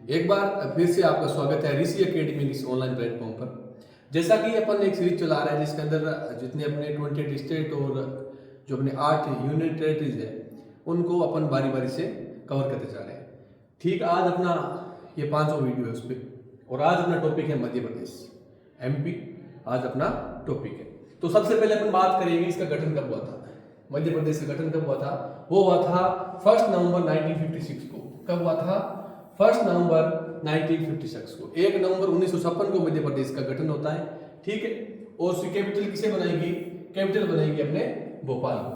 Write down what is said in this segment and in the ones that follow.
एक बार फिर से आपका स्वागत है ऋषि एकेडमी इस ऑनलाइन प्लेटफॉर्म पर। जैसा कि अपन एक सीरीज चला रहे हैं जिसके अंदर जितने अपने 28 स्टेट और जो अपने 8 यूनियन टेरिटरीज है उनको अपन बारी बारी से कवर करते जा रहे हैं। ठीक आज अपना ये 5वां वीडियो है उस पर, और आज अपना टॉपिक है मध्य प्रदेश एमपी। आज अपना टॉपिक है, तो सबसे पहले अपन बात करेंगे इसका गठन कब हुआ था। मध्य प्रदेश का गठन कब हुआ था? वो हुआ था 1 नवंबर 1956 को। कब हुआ था? 1 नवंबर 1956 को। 1 नवंबर 1956 को मध्य प्रदेश का गठन होता है, ठीक है। और उसकी कैपिटल किसे बनाएगी? कैपिटल बनाएगी अपने भोपाल को।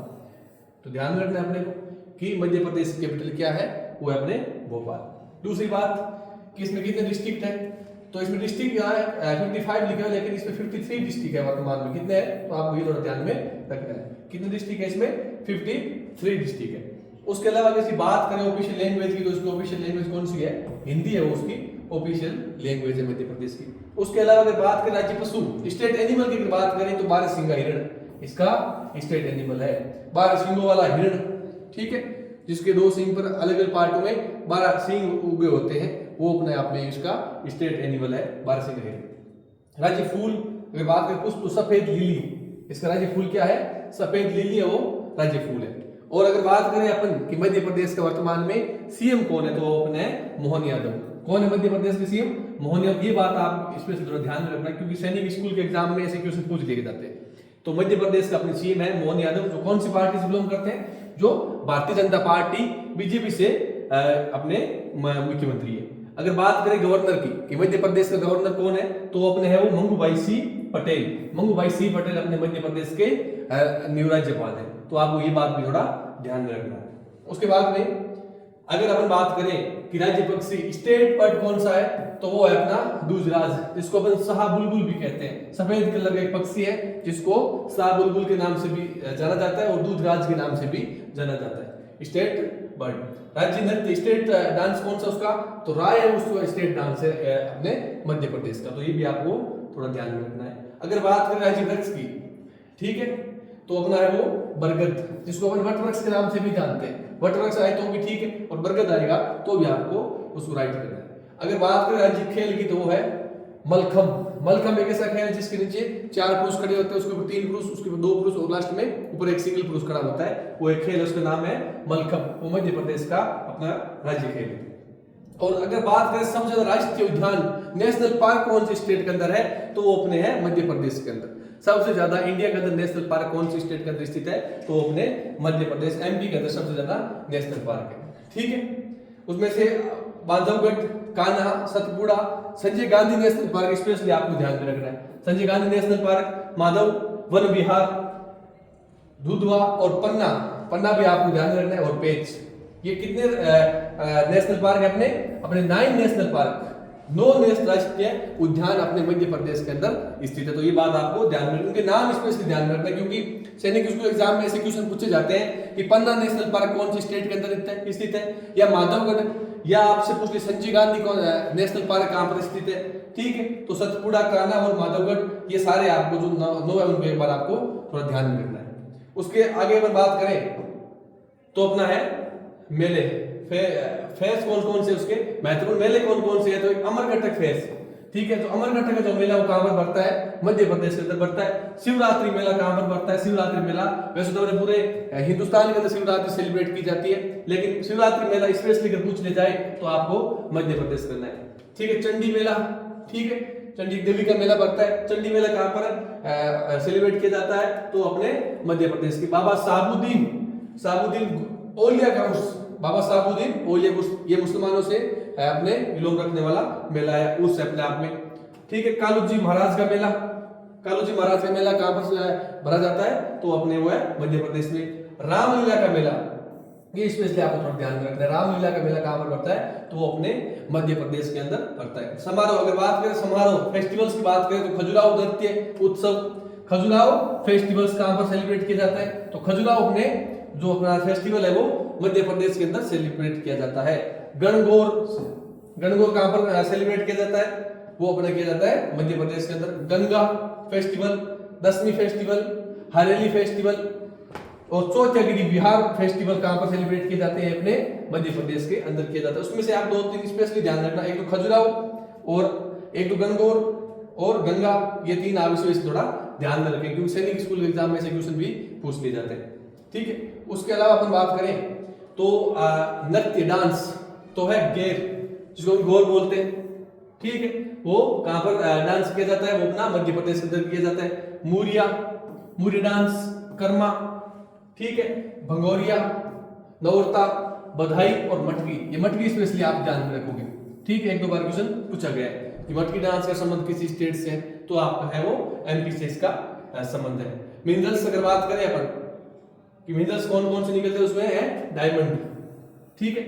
तो ध्यान रखना है अपने को कि मध्य प्रदेश की कैपिटल क्या है, वो है अपने भोपाल। दूसरी बात कि इसमें कितने डिस्ट्रिक्ट है, तो इसमें डिस्ट्रिक्ट यहाँ है 55 लिखा है, लेकिन इसमें 53 डिस्ट्रिक्ट है वर्तमान में। कितने हैं तो आपको ये थोड़ा ध्यान में रखना है। कितने डिस्ट्रिक्ट है इसमें? 53 डिस्ट्रिक्ट है। उसके अलावा अगर इसकी बात करें ऑफिशियल लैंग्वेज की, तो उसकी ऑफिशियल लैंग्वेज कौन सी है? हिंदी है, वो उसकी ऑफिशियल लैंग्वेज है मध्य प्रदेश की। उसके अलावा अगर बात करें राज्य पशु स्टेट एनिमल की बात करें तो 12 सिंगा हिरण इसका स्टेट एनिमल है। 12 सिंगों वाला हिरण, ठीक है, जिसके 2 सिंग पर अलग अलग पार्टों में 12 सिंग उगे होते हैं, वो अपने आप में इसका स्टेट एनिमल है 12 सिंगा हिरण। राज्य फूल अगर बात करें पुष्प तो सफेद लिली, इसका राज्य फूल क्या है? सफेद लिली है, वो राज्य फूल है। और अगर बात करें अपन कि मध्य प्रदेश का वर्तमान में सीएम कौन है, तो अपने मोहन यादव। कौन है मध्य प्रदेश के सीएम? मोहन यादव। ये बात आप इसमें थोड़ा ध्यान में रखना, क्योंकि सैनिक स्कूल के एग्जाम में ऐसे क्वेश्चन पूछ लिए जाते हैं। तो मध्य प्रदेश का अपने सीएम है मोहन यादव, जो कौन सी पार्टी से बिलोंग करते हैं? जो भारतीय जनता पार्टी बीजेपी से अपने मुख्यमंत्री है। अगर बात करें गवर्नर की कि मध्य प्रदेश का गवर्नर कौन है, तो अपने है वो मंगूभाई सिंह पटेल। मंगूभाई सिंह पटेल अपने मध्य प्रदेश के न्यू राज्यपाल है। तो आपको ये बात भी थोड़ा ध्यान में रखना है। उसके बाद में अगर अपन बात करें कि राज्य पक्षी स्टेट बर्ड कौन सा है, तो वो है अपना दूधराज, जिसको अपन शाह बुलबुल भी कहते हैं। सफेद कलर का एक पक्षी है जिसको शाह बुलबुल के नाम से भी जाना जाता है और दूधराज के नाम से भी जाना जाता है, स्टेट बर्ड। राज्य नृत्य स्टेट डांस कौन सा उसका? तो राय है, उसका स्टेट डांस है अपने मध्य प्रदेश का। तो ये भी आपको थोड़ा ध्यान में रखना है। अगर बात करें राज्य वृक्ष की, ठीक है, तो अपना है वो बरगद, जिसको अपन वट वृक्ष के नाम से भी जानते हैं। वट वृक्ष आए तो भी ठीक है, और बरगद आएगा तो भी आपको उसको राइट करना है। अगर बात करें राज्य खेल की, तो वो है मलखम। मलखम एक ऐसा खेल है जिसके नीचे 4 पुरुष खड़े होते हैं, उसके ऊपर 3 पुरुष, उसके ऊपर 2 पुरुष और लास्ट में ऊपर एक सिंगल पुरुष खड़ा होता है। वो एक खेल है, उसका नाम है मलखम। वो मध्य प्रदेश का अपना राज्य खेल है। और अगर बात करें सबसे ज्यादा राष्ट्रीय उद्यान नेशनल पार्क कौन से स्टेट के अंदर है, तो वो अपने है मध्य प्रदेश के अंदर। सबसे ज्यादा इंडिया के अंदर नेशनल पार्क कौन सी स्टेट के अंदर स्थित है, तो अपने मध्य प्रदेश एमपी के अंदर सबसे ज्यादा नेशनल पार्क है, ठीक है। उसमें से Bandhavgarh, Kanha, Satpura, Sanjay Gandhi national park specially आपको ध्यान में रखना है। संजय गांधी नेशनल पार्क, माधव वन विहार, दुधवा और पन्ना, पन्ना भी आपको ध्यान में रखना है, और पेच। ये कितने नेशनल पार्क है अपने? अपने 9 नेशनल पार्क, 9 नेशनल राष्ट्रीय उद्यान अपने मध्य प्रदेश के अंदर स्थित है। तो ये बात आपको ध्यान में रखना, उनके नाम स्पेशली ध्यान में रखना, क्योंकि सैनिक स्कूल एग्जाम में ऐसे क्वेश्चन पूछे जाते हैं कि पन्ना नेशनल पार्क कौन सी स्टेट के अंदर स्थित है, या माधवगढ़, या आपसे पूछ ले संजय गांधी कौन नेशनल पार्क कहां पर स्थित है, ठीक है। तो सतपुड़ा, कान्हा और माधवगढ़, ये सारे आपको जो 9 है उनको एक बार आपको थोड़ा ध्यान में रखना है। उसके आगे अगर बात करें तो अपना है मेले, फेस कौन कौन से उसके महत्वपूर्ण मेले कौन कौन से है, तो एक अमरकंटक फेस, ठीक है। तो अमरकंटक का जो मेला वो कहां पर बढ़ता है? मध्य प्रदेश के अंदर बढ़ता है। शिवरात्रि मेला कहां पर बढ़ता है? शिवरात्रि मेला वैसे तो पूरे हिंदुस्तान के अंदर शिवरात्रि सेलिब्रेट की जाती है, लेकिन शिवरात्रि मेला स्पेशली अगर पूछ ले जाए तो आपको मध्य प्रदेश करना है, ठीक है। चंडी मेला, ठीक है, चंडी देवी का मेला बढ़ता है। चंडी मेला कहां पर सेलिब्रेट किया जाता है? तो अपने मध्य प्रदेश के बाबा साहबुद्दीन औलिया का उर्स, बाबा साहबुद्दीन औलिया उर्स, ये मुसलमानों से अपने विलोम रखने वाला मेला है, उर्स अपने आप में, ठीक है। कालूजी महाराज का मेला, कालूजी महाराज का मेला कहां पर भरा जाता है? तो अपने वो है मध्य प्रदेश में। रामलीला का मेला, ये स्पेशली आपको थोड़ा ध्यान में रखना है। रामलीला का मेला कहां पर बढ़ता है? तो वो अपने मध्य प्रदेश के अंदर बढ़ता है। समारोह अगर बात करें, समारोह फेस्टिवल्स की बात करें तो खजुराहो नृत्य उत्सव, खजुराहो फेस्टिवल्स कहां पर सेलिब्रेट किया जाता है? तो खजुराहो अपने जो अपना फेस्टिवल है वो मध्य प्रदेश के अंदर सेलिब्रेट किया जाता है। गणगौर, गणगौर कहां पर सेलिब्रेट किया जाता है? वो अपना किया जाता है मध्य प्रदेश के अंदर। गंगा फेस्टिवल, दशमी फेस्टिवल, हरेली फेस्टिवल, और चौथागिरी बिहार फेस्टिवल कहाँ पर सेलिब्रेट किए जाते हैं? अपने मध्य प्रदेश के अंदर किया जाता है। उसमें से आप 2-3 स्पेशली ध्यान रखना, एक तो खजुराहो और एक तो गणगौर और गंगा, ये 3 आप इसमें थोड़ा ध्यान में रखें क्योंकि सैनिक स्कूल के एग्जाम में से क्वेश्चन भी पूछ लिए जाते हैं। ठीक है, उसके अलावा अपन बात करें तो नृत्य डांस तो है गेर, जिसको हम गौर बोलते हैं। ठीक है, वो कहां पर डांस किया जाता है? वो अपना मध्य प्रदेश के अंदर किया जाता है। मूरिया, मूरी डांस, कर्मा, ठीक है, भंगोरिया, नौरता, बधाई और मटकी। ये मटकी स्पेशली आप ध्यान में रखोगे। ठीक है, 1-2 बार क्वेश्चन पूछा गया है कि मटकी डांस का संबंध किसी स्टेट से है, तो आपका है वो एमपी से इसका संबंध है। मिनरल्स अगर बात करें अपन कि मिनरल्स कौन कौन से निकलते हैं, उसमें है डायमंड। ठीक है,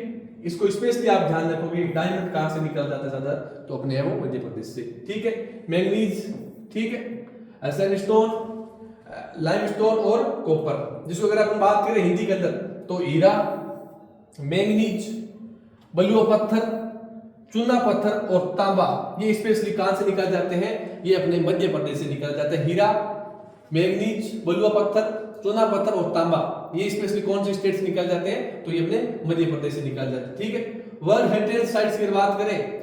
इसको स्पेशली आप ध्यान रखोगे डायमंड कहां से निकल जाता है ज्यादा, तो अपने है वो मध्य प्रदेश से। ठीक है, मैंगनीज, ठीक है, सैंडस्टोन, लाइमस्टोन और कॉपर। जिसको अगर अपन बात करें हिंदी के अंदर तो हीरा, मैंगनीज, बलुआ पत्थर, चूना पत्थर और तांबा, ये स्पेशली कहां से निकल जाते हैं? ये अपने मध्य प्रदेश से निकल जाते हैं। हीरा, मैंगनीज, बलुआ पत्थर, चूना पत्थर और तांबा, ये स्पेशली कौन से स्टेट से निकल जाते हैं? तो ये अपने मध्य प्रदेश से निकल जाते हैं। ठीक है, वर्ल्ड हेरिटेज साइट्स की बात करें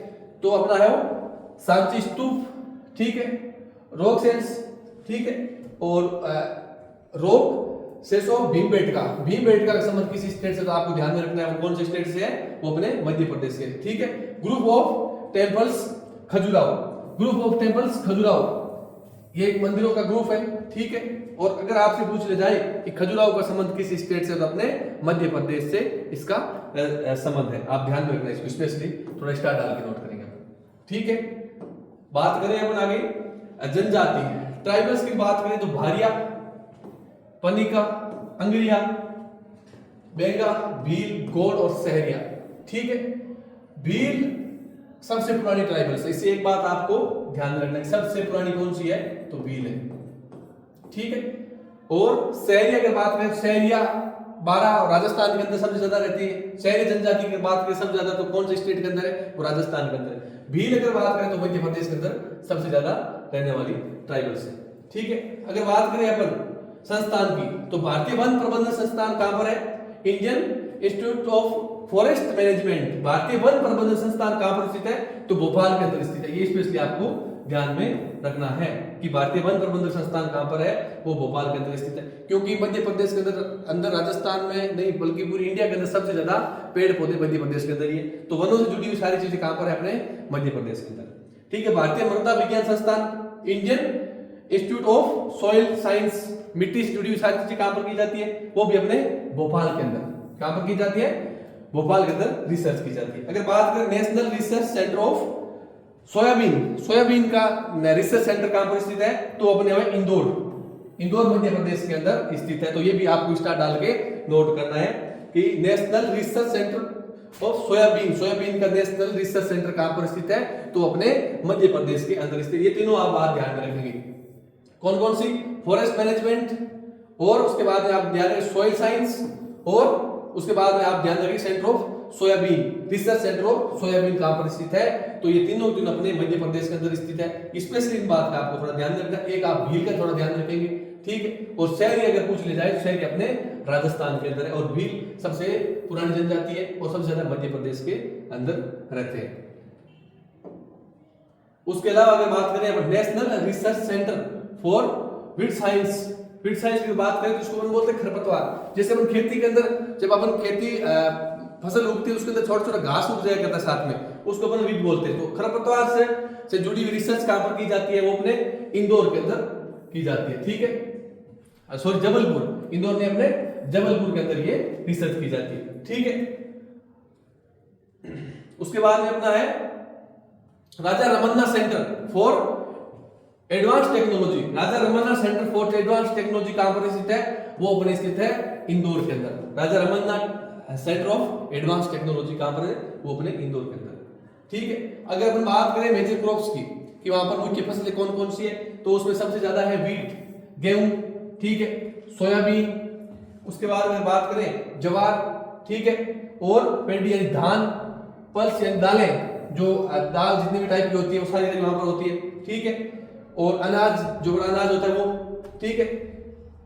तो अपना है वो सांची स्तूप, ठीक है, रॉकसेल्स, ठीक है, और रॉक सेसो भीमबेटका। भीमबेटका का संबंध किसी स्टेट से, तो आपको ध्यान में रखना है वो कौन से स्टेट से है? वो अपने मध्य प्रदेश से है। ठीक है, group of temples Khajuraho, group of temples Khajuraho, ये एक मंदिरों का ग्रुप है। ठीक है, और अगर आपसे पूछ ले जाए कि खजुराहो का संबंध किस स्टेट से, तो अपने मध्य प्रदेश से इसका संबंध है। आप ध्यान में रखना इसको स्पेशली, थोड़ा स्टार डाल के नोट करेंगे। ठीक है, बात करें अपन आगे जनजाति ट्राइबल्स की बात करें तो भारिया, पनिका, अंग्रिया, बेंगा, भील, गोंड और सहरिया। ठीक है, भील सबसे पुरानी ट्राइबल्स है। इससे एक बात आपको ध्यान रखना है, सबसे पुरानी कौन सी है? तो भील है। ठीक है, और सहरिया की बात करें, सहरिया 12 और राजस्थान के अंदर सबसे ज्यादा रहती है। सहरी जनजाति की बात करें सबसे ज्यादा, तो कौन से स्टेट के अंदर है? वो राजस्थान के अंदर है। भील अगर बात करें तो मध्य प्रदेश के अंदर सबसे ज्यादा रहने वाली ट्राइबल्स है। ठीक है, अगर बात करें अपन संस्थान की तो भारतीय वन प्रबंधन संस्थान कहां पर है? Indian institute of forest management, भारतीय वन प्रबंधन संस्थान कहां पर स्थित है? तो भोपाल के अंदर स्थित है। ये स्पेशली आपको ध्यान में रखना है कि भारतीय वन प्रबंधन संस्थान कहां पर है? वो भोपाल के अंदर स्थित है। क्योंकि मध्य प्रदेश के अंदर राजस्थान में नहीं बल्कि पूरी इंडिया के अंदर सबसे ज्यादा पेड़ पौधे मध्य प्रदेश के अंदर ही है। तो वनों से जुड़ी हुई सारी चीजें कहां पर है? अपने मध्य प्रदेश के अंदर। ठीक है, भारतीय मृदा विज्ञान संस्थान, Indian institute of soil science, मिट्टी से जुड़ी हुई सारी चीजें कहां पर की जाती है? वो भी अपने भोपाल के अंदर। कहां पर की जाती है? भोपाल के अंदर रिसर्च की जाती है। अगर बात करें national research centre of soybean, soybean का रिसर्च सेंटर कहां पर स्थित है? तो अपने इंदौर, इंदौर मध्य प्रदेश के अंदर स्थित है। तो ये भी आपको स्टार डाल के नोट करना है कि national research centre of soybean, soybean का नेशनल रिसर्च सेंटर कहां पर स्थित है? तो अपने मध्य प्रदेश के अंदर स्थित। ये तीनों आप बात ध्यान में रखेंगे। कौन कौन सी? फॉरेस्ट मैनेजमेंट, और उसके बाद में आप ध्यान रखें सॉइल साइंस, और उसके बाद में आप ध्यान रखें centre of soybean, research centre of soybean कहां पर स्थित है? तो ये तीनों अपने मध्य प्रदेश के अंदर स्थित है। स्पेशली इन बात का आपको थोड़ा ध्यान रखना। एक आप भील का थोड़ा ध्यान रखेंगे। ठीक है, और शहरी अगर पूछ ले जाए तो शहरी अपने राजस्थान के अंदर है, और भील सबसे पुरानी जनजाति है और सबसे ज्यादा मध्य प्रदेश के अंदर रहते हैं। उसके अलावा अगर बात करें national research centre for wheat science, wheat science की बात करें तो इसको अपन बोलते हैं खरपतवार। जैसे अपन खेती के अंदर जब अपन खेती फसल उगती है उसके अंदर छोटा छोटा घास उग जाया करता है साथ में, उसको अपन वीट बोलते हैं। तो खरपतवार से जुड़ी हुई रिसर्च कहां पर की जाती है? वो अपने इंदौर के अंदर की जाती है। ठीक है, सॉरी जबलपुर, इंदौर ने अपने जबलपुर के अंदर ये रिसर्च की जाती है। ठीक है, उसके बाद में अपना है Raja Ramanna centre for advance technology. Raja Ramanna centre for advance technology कहां पर स्थित है? वो अपने स्थित है इंदौर के अंदर। Raja Ramanna centre of advance technology कहां पर है? वो अपने इंदौर के अंदर। ठीक है, अगर अपन बात करें मेजर क्रॉप्स की कि वहां पर मुख्य फसलें कौन कौन सी है, तो उसमें सबसे ज्यादा है वीट, गेहूं, ठीक है, सोयाबीन, उसके बाद अगर बात करें ज्वार, ठीक है, और पेडी यानी धान, पल्स यानी दालें, जो दाल जितनी भी टाइप की होती है वो सारी वहां पर होती है। ठीक है, और अनाज जो बड़ा अनाज होता है वो। ठीक है,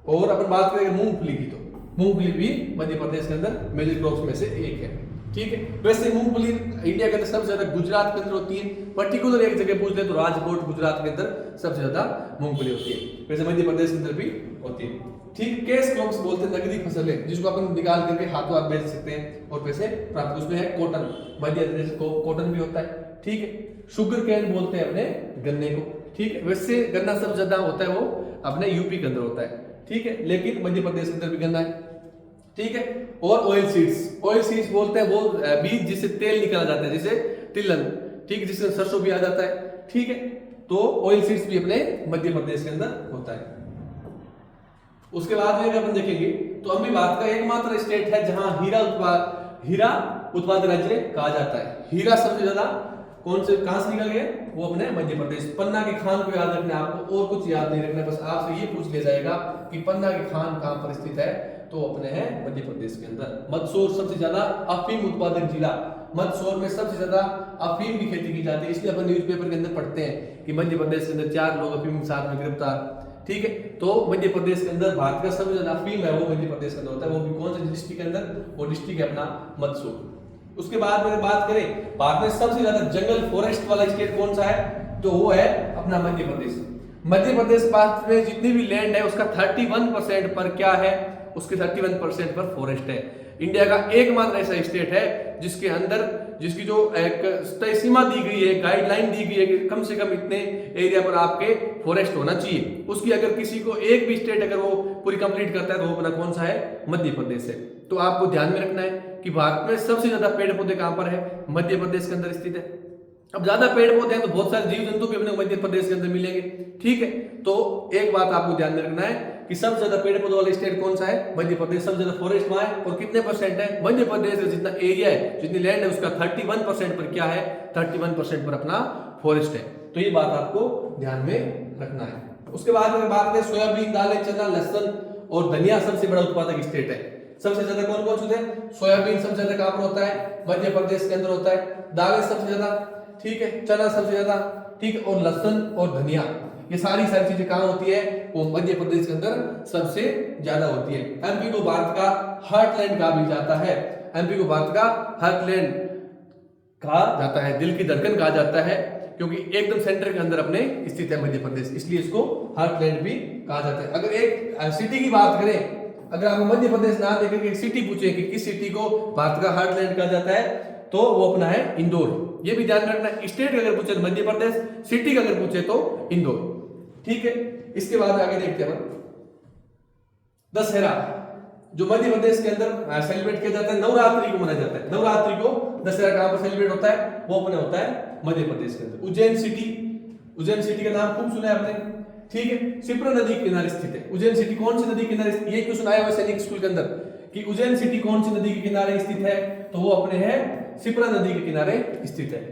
और अपन बात करें मूंगफली की तो मूंगफली भी मध्य प्रदेश के अंदर मेजर क्रॉप्स में से एक है। ठीक है, वैसे मूंगफली इंडिया के अंदर सबसे ज्यादा गुजरात के अंदर होती है। पर्टिकुलर एक जगह पूछ ले तो राजकोट गुजरात के अंदर सबसे ज्यादा मूंगफली होती है, वैसे मध्य प्रदेश के अंदर भी होती है। ठीक, कैश क्रॉप्स बोलते हैं नकदी फसलें जिसको अपन निकाल करके हाथों हाथ बेच सकते हैं और पैसे प्राप्त, उसमें है कॉटन, मध्य प्रदेश को कॉटन भी होता है। ठीक है, शुगर केन बोलते हैं अपने गन्ने को। ठीक है, वैसे गन्ना सबसे ज्यादा होता है वो अपने यूपी के अंदर होता है। ठीक है, लेकिन मध्य प्रदेश के अंदर भी गन्ना है। ठीक है, और ऑयल सीड्स बोलते हैं वो बीज जिससे तेल निकाला जाता है, जैसे तिलहन, ठीक है, जिससे सरसों भी आ जाता है। ठीक है, तो ऑयल सीड्स भी अपने मध्य प्रदेश के अंदर होता है। उसके बाद में अगर अपन देखेंगे तो अभी भारत का एकमात्र स्टेट है जहां हीरा उत्पादक राज्य कहा जाता है। हीरा सबसे ज्यादा कौन से कहां से निकल गए, वो अपने मध्य प्रदेश। पन्ना की खान को याद रखना, आपको और कुछ याद नहीं रखना, बस आपसे ये पूछ लिया जाएगा कि पन्ना की खान कहां पर स्थित है, तो अपने है मध्य प्रदेश के अंदर। मंदसौर सबसे ज्यादा अफीम उत्पादक जिला, मंदसौर में सबसे ज्यादा अफीम की खेती की जाती है, इसलिए अपन न्यूज़पेपर के अंदर पढ़ते हैं कि मध्य प्रदेश के अंदर 4 लोग अफीम के साथ में गिरफ्तार। ठीक है, तो मध्य प्रदेश के अंदर भारत का सबसे ज्यादा अफीम है वो मध्य प्रदेश के अंदर होता है। वो भी कौन से डिस्ट्रिक्ट के अंदर, वो डिस्ट्रिक्ट है अपना मंदसौर। उसके बाद में बात करें भारत में सबसे ज्यादा जंगल फॉरेस्ट वाला स्टेट कौन सा है, तो वो है अपना मध्य प्रदेश। मध्य प्रदेश पास में जितनी भी लैंड है उसका 31% पर क्या है, उसके 31% पर फॉरेस्ट है। इंडिया का एकमात्र ऐसा स्टेट है जिसके अंदर जिसकी जो एक तय सीमा दी गई है, गाइडलाइन दी गई है कि कम से कम इतने एरिया पर आपके फॉरेस्ट होना चाहिए। उसकी अगर किसी को एक भी स्टेट अगर वो पूरी कंप्लीट करता है तो वो अपना कौन सा है, मध्य प्रदेश है। तो आपको ध्यान में रखना है कि भारत में सबसे ज्यादा पेड़ पौधे कहां पर है, मध्य प्रदेश के अंदर स्थित है। अब ज्यादा पेड़ पौधे हैं तो बहुत सारे जीव जंतु भी अपने मध्य प्रदेश के अंदर मिलेंगे। ठीक है, तो एक बात आपको ध्यान में रखना है कि सबसे ज्यादा पेड़ पौधों वाला स्टेट कौन सा है, मध्य प्रदेश। सबसे ज्यादा फॉरेस्ट वहां है और कितने परसेंट है, मध्य प्रदेश का जितना एरिया है, जितनी लैंड है उसका 31% पर क्या है, 31% पर अपना फॉरेस्ट है। तो ये बात आपको ध्यान में रखना है। उसके बाद में बात करें सोयाबीन, दालें, चना, लहसुन और धनिया सबसे बड़ा उत्पादक स्टेट है। सबसे ज्यादा कौन कौन से थे, सोयाबीन सबसे ज्यादा कहां पर होता है, मध्य प्रदेश के अंदर होता है। दालें सबसे ज्यादा, ठीक है, चना सबसे ज्यादा, ठीक है, और लहसुन और धनिया, ये सारी चीजें कहां होती है, वो मध्य प्रदेश के अंदर सबसे ज्यादा होती है। एमपी को भारत का हार्टलैंड कहा भी जाता है, एमपी को भारत का हार्टलैंड कहा जाता है, दिल की धड़कन कहा जाता है, क्योंकि एकदम सेंटर के अंदर अपने स्थित है मध्य प्रदेश, इसलिए इसको हार्टलैंड भी कहा जाता है। अगर एक सिटी की बात करें, अगर आपको मध्य प्रदेश ना देकर एक सिटी पूछे कि किस सिटी को भारत का हार्टलैंड कहा जाता है, तो वो अपना है इंदौर। ये भी ध्यान रखना है, स्टेट अगर पूछे तो मध्य प्रदेश, सिटी का अगर पूछे तो इंदौर। ठीक है, इसके बाद आगे देखते हैं दशहरा, जो मध्य प्रदेश के अंदर सेलिब्रेट किया जाता है, नवरात्रि को मनाया जाता है। नवरात्रि को दशहरा कहां पर सेलिब्रेट होता है, वो अपने होता है मध्य प्रदेश के अंदर। उज्जैन सिटी का नाम खूब सुना है आपने। ठीक है, शिप्रा नदी के किनारे स्थित है। उज्जैन सिटी कौन सी नदी के किनारे, ये क्वेश्चन आया हुआ सैनिक स्कूल के अंदर कि उज्जैन सिटी कौन सी नदी के किनारे स्थित है, तो वो अपने है शिप्रा नदी के किनारे स्थित है।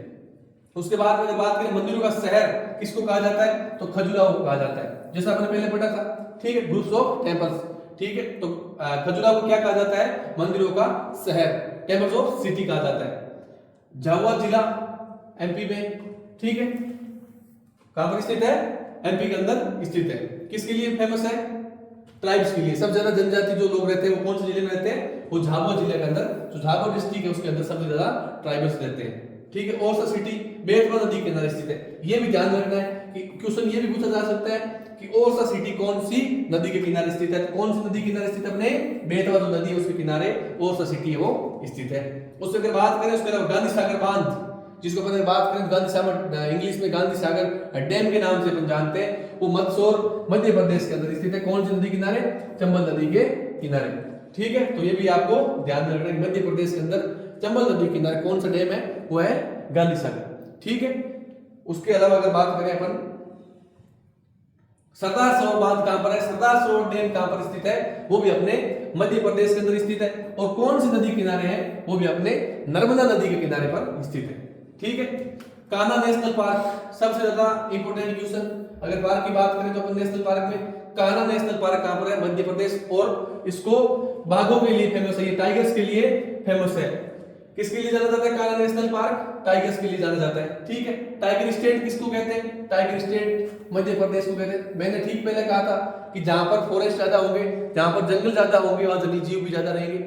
उसके बाद में बात करें मंदिरों का शहर किसको कहा जाता है, तो खजुराहो को कहा जाता है, जैसा आपने पहले पढ़ा था। ठीक है, ग्रुप्स ऑफ टेम्पल्स। ठीक है, तो खजुराहो को क्या कहा जाता है, मंदिरों का शहर, टेम्पल्स ऑफ सिटी कहा जाता है। झाबुआ जिला एमपी में, ठीक है, कहां पर स्थित है, एमपी के अंदर स्थित है। किसके लिए फेमस है, ट्राइब्स के लिए। सबसे ज्यादा जनजाति जो लोग रहते हैं वो कौन से जिले में रहते हैं, वो झाबुआ जिले के अंदर, जो झाबुआ डिस्ट्रिक्ट है उसके अंदर सबसे ज्यादा ट्राइबल्स रहते हैं। ठीक है, और सा सिटी बेतवा नदी के किनारे स्थित है। ये भी ध्यान रखना है कि क्वेश्चन ये भी पूछा जा सकता है कि और सा सिटी कौन सी नदी के किनारे स्थित है, तो कौन सी नदी के किनारे स्थित है, अपने बेतवा जो नदी है उसके किनारे और सा सिटी है वो स्थित है। उससे अगर बात करें उसके अलावा गांधी सागर बांध, जिसको अपन बात करें गांधी सागर, इंग्लिश में गांधी सागर डैम के नाम से अपन जानते हैं, वो मंदसौर मध्य प्रदेश के अंदर स्थित है। कौन सी नदी किनारे, चंबल नदी के किनारे। ठीक है, तो ये भी आपको ध्यान में रखना है, मध्य प्रदेश के अंदर चंबल नदी के किनारे कौन सा डैम है, वो है गांधी सागर। ठीक है, उसके अलावा अगर बात करें अपन सरदार सरोवर बांध कहां पर है, सरदार सरोवर डैम कहां पर स्थित है, वो भी अपने मध्य प्रदेश के अंदर स्थित है। और कौन सी नदी किनारे है, वो भी अपने नर्मदा नदी के किनारे पर स्थित है। ठीक है, कान्हा नेशनल पार्क सबसे ज्यादा इंपोर्टेंट क्वेश्चन। अगर पार्क की बात करें तो अपन नेशनल पार्क में कान्हा नेशनल पार्क कहां पर है, मध्य प्रदेश, और इसको बाघों के लिए फेमस है, ये टाइगर्स के लिए फेमस है। किसके लिए जाना जाता है कान्हा नेशनल पार्क? टाइगर्स के लिए जाना जाता है, ठीक है। टाइगर स्टेट किसको कहते हैं? टाइगर स्टेट मध्य प्रदेश को कहते हैं। मैंने ठीक पहले कहा था कि जहां पर फॉरेस्ट ज्यादा होंगे, जहां पर जंगल ज्यादा होंगे, वहां जंगली जीव भी ज्यादा रहेंगे।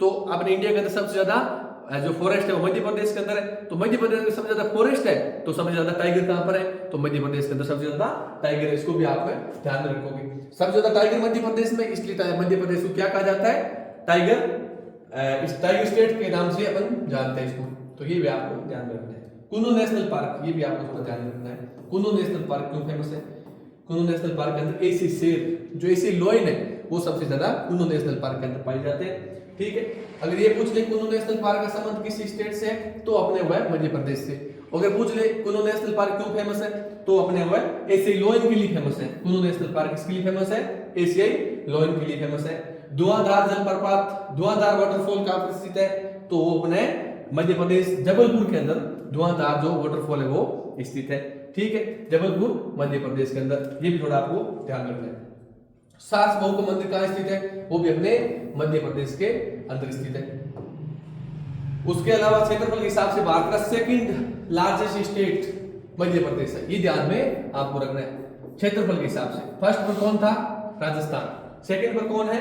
तो अपने इंडिया के अंदर सबसे ज्यादा जो फॉरेस्ट है वो मध्य प्रदेश के अंदर है। तो मध्य प्रदेश में सबसे ज्यादा फॉरेस्ट है, तो सबसे ज्यादा टाइगर कहां पर है? तो मध्य प्रदेश के अंदर सबसे ज्यादा टाइगर है। इसको भी आप ध्यान में रखोगे। सबसे ज्यादा टाइगर मध्य प्रदेश में, इसलिए मध्य प्रदेश को क्या कहा जाता है? टाइगर, इस टाइगर स्टेट के नाम से अपन जानते हैं इसको। तो ये भी आपको ध्यान में रखना है। कुल्लू नेशनल पार्क, ये भी आपको थोड़ा ध्यान में रखना है। कुल्लू नेशनल पार्क क्यों फेमस है? कुल्लू नेशनल पार्क के अंदर एसी शेर, जो एसी लोयन है, वो सबसे ज्यादा कुल्लू नेशनल पार्क के अंदर पाए जाते हैं, ठीक है। अगर ये पूछ ले कुल्लू नेशनल पार्क का संबंध किस स्टेट से है, तो अपने हुआ है मध्य प्रदेश से। अगर पूछ ले कुल्लू नेशनल पार्क क्यों फेमस है, तो अपने हुआ है एशियाई लोयन के लिए फेमस है। कुल्लू नेशनल पार्क किसके लिए फेमस है? एशियाई लोयन के लिए फेमस है। धुआंधार जलप्रपात, धुआंधार वाटरफॉल कहां पर स्थित है? तो वो अपने मध्य प्रदेश जबलपुर के अंदर धुआंधार जो वाटरफॉल है वो स्थित है, ठीक है। जबलपुर मध्य प्रदेश के अंदर, ये भी थोड़ा आपको ध्यान रखना है। सास बहू का मंदिर कहां स्थित है? वो भी अपने मध्य प्रदेश के अंदर स्थित है। उसके अलावा क्षेत्रफल के हिसाब से भारत का second largest state Madhya Pradesh है, ये ध्यान में आपको रखना है। क्षेत्रफल के हिसाब से फर्स्ट पर कौन था? राजस्थान। सेकंड पर कौन है?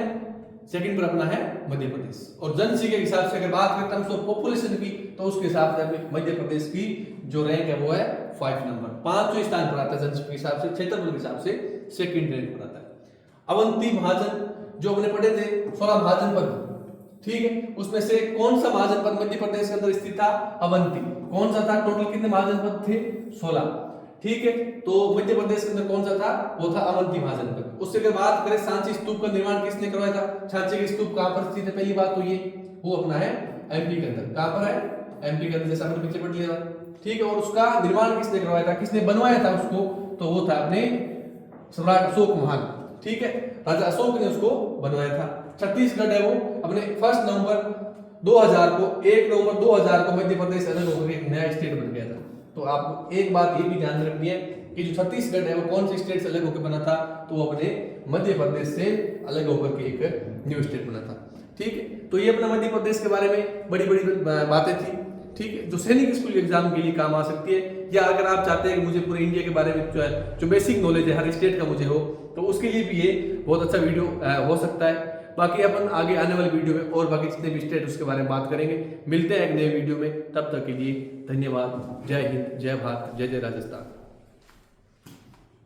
सेकंड पर अपना है मध्य प्रदेश। और जनसंख्या के हिसाब से अगर बात करें टर्म्स ऑफ पॉपुलेशन की, तो उसके हिसाब से मध्य प्रदेश की जो रैंक है वो है 5 नंबर, 5वें स्थान पर आता है जनसंख्या के हिसाब से। क्षेत्रफल के हिसाब से सेकंड रैंक पर आता है। अवंती महाजन जो हमने पढ़े थे 16 महाजनपद, ठीक है, उसमें से कौन सा महाजनपद मध्य प्रदेश के अंदर स्थित था? अवंती। कौन सा था? टोटल कितने महाजनपद थे? 16, ठीक है। तो मध्य प्रदेश के अंदर कौन सा था? वो था अवंती महाजनपद। उससे अगर बात करें सांची स्तूप का निर्माण किसने करवाया था? सांची का स्तूप कहां पर स्थित है? पहली बात तो ये वो अपना है एमपी के अंदर। कहां पर है? एमपी के अंदर, जैसा हमने पीछे पढ़ लिया, ठीक है। और उसका निर्माण किसने करवाया था? किसने बनवाया था उसको? तो वो था अपने सम्राट अशोक महान, ठीक है। राजा अशोक ने उसको बनवाया था। छत्तीसगढ़ है वो अपने 1 नवंबर 2000 को 1 नवंबर 2000 को मध्य प्रदेश अलग होकर एक नया स्टेट बन गया था। तो आपको एक बात ये भी ध्यान में रखनी है कि जो छत्तीसगढ़ है वो कौन से स्टेट से अलग होकर बना था? तो वो अपने मध्य प्रदेश से अलग होकर के एक न्यू स्टेट बना था, ठीक है। तो ये अपना मध्य प्रदेश के बारे में बड़ी बड़ी बातें थी, ठीक है, जो सैनिक स्कूल एग्जाम के लिए काम आ सकती है। या अगर आप चाहते हैं कि मुझे पूरे इंडिया के बारे में जो बेसिक नॉलेज है हर स्टेट का मुझे हो, तो उसके लिए भी ये बहुत अच्छा वीडियो हो सकता है। बाकी अपन आगे आने वाले वीडियो में और बाकी जितने भी स्टेट उसके बारे में बात करेंगे। मिलते हैं एक नए वीडियो में, तब तक के लिए धन्यवाद। जय हिंद, जय भारत, जय जय राजस्थान।